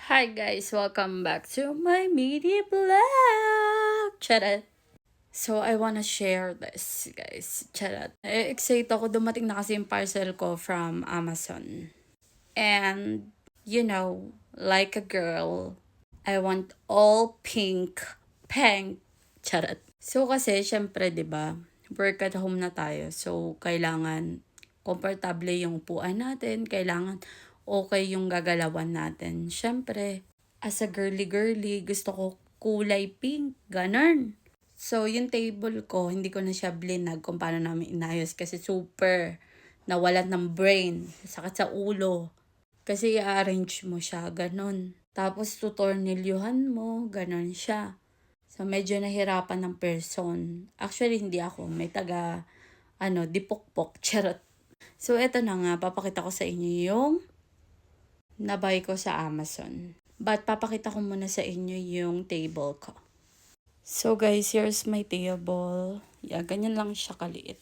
Hi guys, welcome back to my media blog! Charot! So, I wanna share this, guys. Charot. Excited ako. Dumating na kasi yung parcel ko from Amazon. And, like a girl, I want all pink. Pink. Charot. So, kasi, syempre, di ba work at home na tayo. So, kailangan komportable yung upuan natin. Kailangan okay yung gagalawan natin. Syempre, as a girly-girly, gusto ko kulay pink. Ganon. So, yung table ko, hindi ko na siya blinag kung paano namin inayos kasi super nawalan ng brain. Sakit sa ulo. Kasi i-arrange mo siya, ganon. Tapos tutornilyuhan mo, ganon siya. So, medyo nahirapan ng person. Actually, hindi ako. May dipokpok. Charot. So, eto na nga. Papakita ko sa inyo yung nabay ko sa Amazon. But, papakita ko muna sa inyo yung table ko. So, guys, here's my table. Yeah, ganyan lang siya kaliit.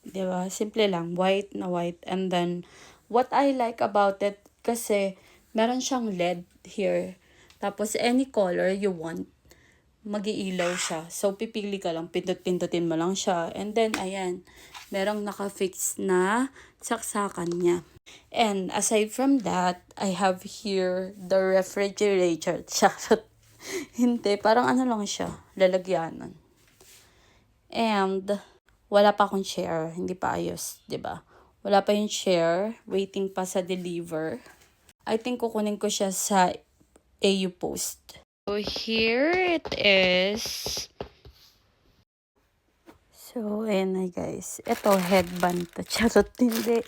Diba? Simple lang. White na white. And then, what I like about it, kasi meron siyang LED here. Tapos, any color you want, mag-iilaw siya. So, pipili ka lang. Pindot-pindutin mo lang siya. And then, ayan. Merong naka-fix na saksakan niya. And aside from that, I have here the refrigerator. Charot. Hindi. Parang ano lang siya. Lalagyanan. And, wala pa akong chair. Hindi pa ayos. 'Di ba? Wala pa yung chair. Waiting pa sa deliver. I think kukunin ko siya sa AU Post. So, here it is. So, ayan na guys. Ito, headband to. Charot, hindi.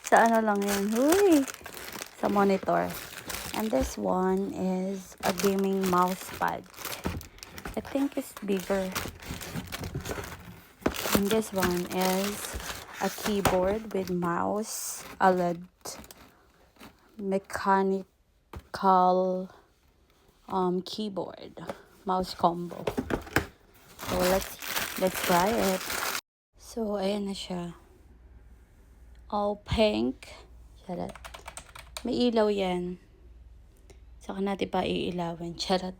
Sa ano lang yun. Uy! Sa monitor. And this one is a gaming mouse pad. I think it's bigger. And this one is a keyboard with mouse, a LED, mechanical keyboard, mouse combo. So let's try it. So ayan na siya. All pink. Charot. May ilaw yan. Saka natin pa iilawin. Charot.